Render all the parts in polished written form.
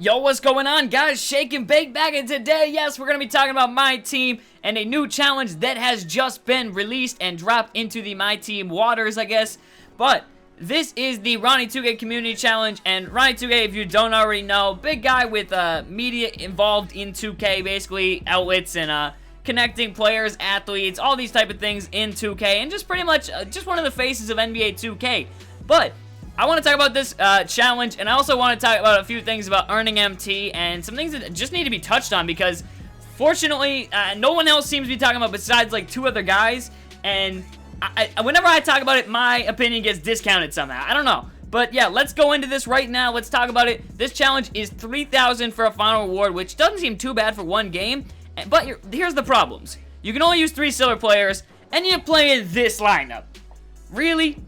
Yo, what's going on, guys? Shake and Bake back, and today, yes, we're going to be talking about My Team and a new challenge that has just been released and dropped into the My Team waters, I guess. But this is the Ronnie2K Community Challenge, and Ronnie2K, if you don't already know, big guy with media involved in 2K, basically outlets and connecting players, athletes, all these type of things in 2K, and just pretty much just one of the faces of NBA 2K. But I want to talk about this challenge, and I also want to talk about a few things about earning MT and some things that just need to be touched on because, fortunately, no one else seems to be talking about besides like two other guys, and whenever I talk about it, my opinion gets discounted somehow. I don't know. But yeah, let's go into this right now. Let's talk about it. This challenge is 3,000 for a final reward, which doesn't seem too bad for one game, but here's the problems. You can only use 3 silver players, and you're playing this lineup. Really?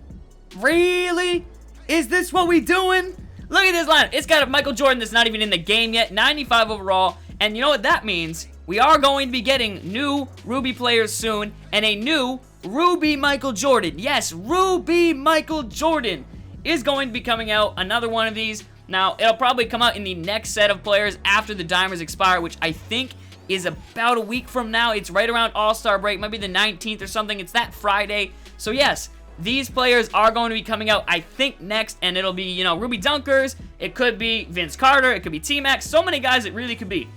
Really? Is this what we doing? Look at this lineup. It's got a Michael Jordan that's not even in the game yet, 95 overall, and you know what that means? We are going to be getting new Ruby players soon, and a new Ruby Michael Jordan. Yes, Ruby Michael Jordan is going to be coming out, another one of these. Now, it'll probably come out in the next set of players after the Diamonds expire, which I think is about a week from now. It's right around All-Star break, maybe the 19th or something. It's that Friday. So yes, these players are going to be coming out, I think, next, and it'll be, you know, Ruby Dunkers, it could be Vince Carter, it could be T-Max, so many guys it really could be.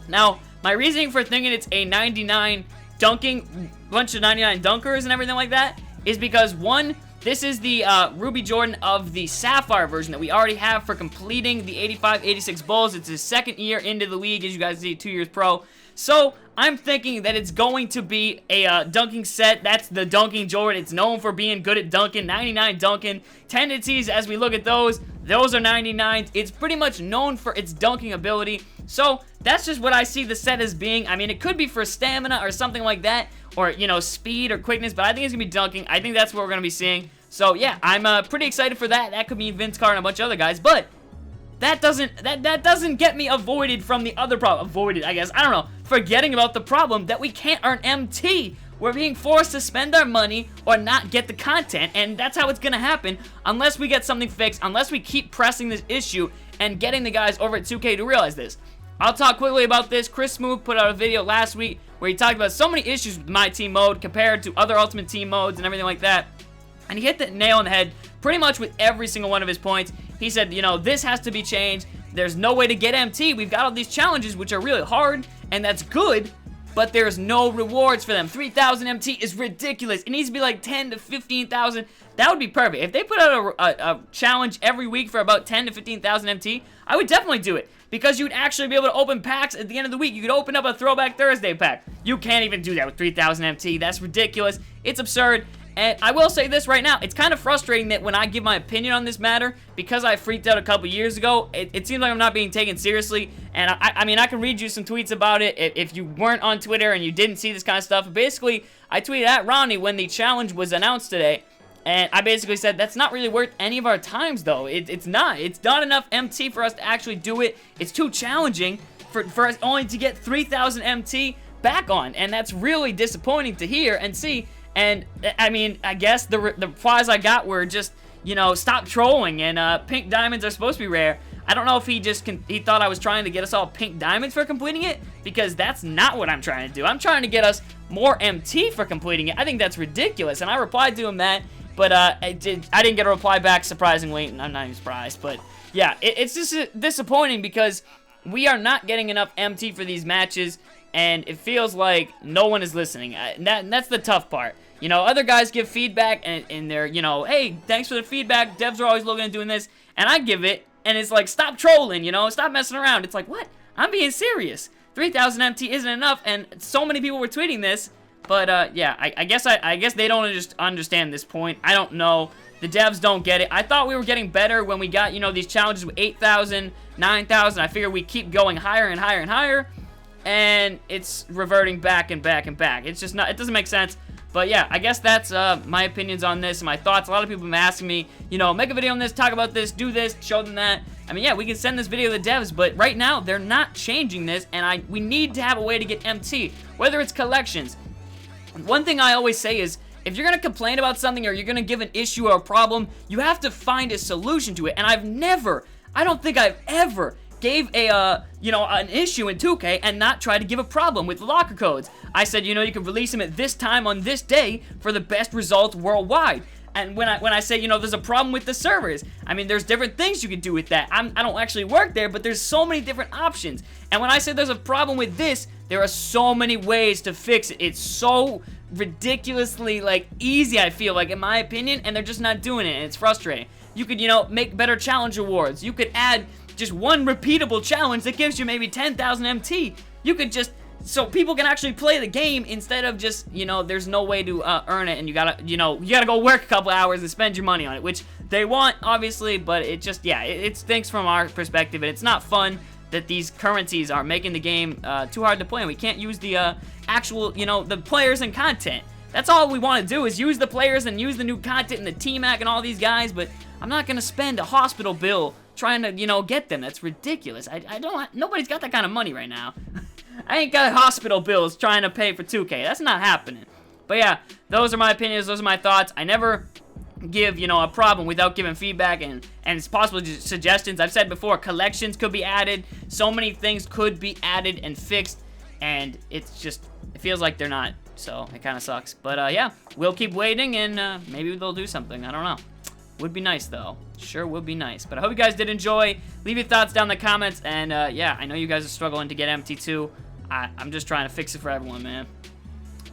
Now, my reasoning for thinking it's a 99 dunking, bunch of 99 dunkers and everything like that, is because, one, this is the Ruby Jordan of the Sapphire version that we already have for completing the 85-86 Bulls. It's his second year into the league, as you guys see, 2 years pro. So, I'm thinking that it's going to be a dunking set. That's the Dunking Jordan. It's known for being good at dunking, 99 dunking. Tendencies, as we look at those are 99s. It's pretty much known for its dunking ability. So, that's just what I see the set as being. I mean, it could be for stamina or something like that, or, you know, speed or quickness, but I think it's going to be dunking. I think that's what we're going to be seeing. So, yeah, I'm pretty excited for that. That could be Vince Carter and a bunch of other guys, but that doesn't get me avoided from the other problem. Avoided, I guess. I don't know. Forgetting about the problem that we can't earn MT. We're being forced to spend our money or not get the content, and that's how it's going to happen unless we get something fixed, unless we keep pressing this issue and getting the guys over at 2K to realize this. I'll talk quickly about this. Chris Smooth put out a video last week where he talked about so many issues with My Team mode compared to other Ultimate Team modes and everything like that. And he hit the nail on the head pretty much with every single one of his points. He said, you know, this has to be changed. There's no way to get MT. We've got all these challenges, which are really hard, and that's good, but there's no rewards for them. 3,000 MT is ridiculous. It needs to be like 10 to 15,000. That would be perfect. If they put out a challenge every week for about 10 to 15,000 MT, I would definitely do it, because you'd actually be able to open packs at the end of the week. You could open up a Throwback Thursday pack. You can't even do that with 3,000 MT. That's ridiculous. It's absurd. And I will say this right now, it's kind of frustrating that when I give my opinion on this matter, because I freaked out a couple years ago, it seems like I'm not being taken seriously, and I mean, I can read you some tweets about it if you weren't on Twitter and you didn't see this kind of stuff. Basically, I tweeted at Ronnie when the challenge was announced today, and I basically said, that's not really worth any of our times, though. It's not enough MT for us to actually do it. It's too challenging for us only to get 3,000 MT back on, and that's really disappointing to hear and see. And, I mean, I guess the replies I got were just, you know, stop trolling, and pink diamonds are supposed to be rare. I don't know if he thought I was trying to get us all pink diamonds for completing it, because that's not what I'm trying to do. I'm trying to get us more MT for completing it. I think that's ridiculous, and I replied to him that, but I didn't get a reply back, surprisingly. I'm not even surprised, but yeah, it's just disappointing because we are not getting enough MT for these matches, and it feels like no one is listening. That's the tough part. You know, other guys give feedback, and they're, you know, hey, thanks for the feedback, devs are always looking at doing this, and I give it, and it's like, stop trolling, you know, stop messing around. It's like, what? I'm being serious. 3,000 MT isn't enough, and so many people were tweeting this, but, yeah, I guess they don't just understand this point. I don't know. The devs don't get it. I thought we were getting better when we got, you know, these challenges with 8,000, 9,000. I figured we keep going higher and higher and higher, and it's reverting back and back and back. It's just not, it doesn't make sense. But yeah, I guess that's my opinions on this and my thoughts. A lot of people have been asking me, you know, make a video on this, talk about this, do this, show them that. I mean, yeah, we can send this video to the devs, but right now, they're not changing this, and we need to have a way to get MT, whether it's collections. One thing I always say is, if you're going to complain about something or you're going to give an issue or a problem, you have to find a solution to it, and I don't think I've ever gave a, you know, an issue in 2K and not try to give a problem with the locker codes. I said, you know, you can release them at this time on this day for the best results worldwide. And when I say, you know, there's a problem with the servers, I mean, there's different things you can do with that. I don't actually work there, but there's so many different options. And when I say there's a problem with this, there are so many ways to fix it. It's so ridiculously, like, easy, I feel like, in my opinion, and they're just not doing it, and it's frustrating. You could, you know, make better challenge awards. You could add just one repeatable challenge that gives you maybe 10,000 MT. You could just, so people can actually play the game instead of just, you know, there's no way to earn it, and you gotta, you know, you gotta go work a couple hours and spend your money on it, which they want, obviously, but it just, yeah, it stinks from our perspective, and it's not fun that these currencies are making the game too hard to play, and we can't use the actual, you know, the players and content. That's all we want to do, is use the players and use the new content and the T-Mac and all these guys, but I'm not gonna spend a hospital bill trying to, you know, get them. That's ridiculous. I don't, nobody's got that kind of money right now. I ain't got hospital bills trying to pay for 2K. That's not happening. But yeah, those are my opinions. Those are my thoughts. I never give, you know, a problem without giving feedback and it's possible suggestions. I've said before, collections could be added. So many things could be added and fixed. And it's just, it feels like they're not. So it kind of sucks. But yeah, we'll keep waiting and maybe they'll do something. I don't know. Would be nice, though. Sure would be nice. But I hope you guys did enjoy. Leave your thoughts down in the comments. And, yeah, I know you guys are struggling to get MT2. I'm just trying to fix it for everyone, man.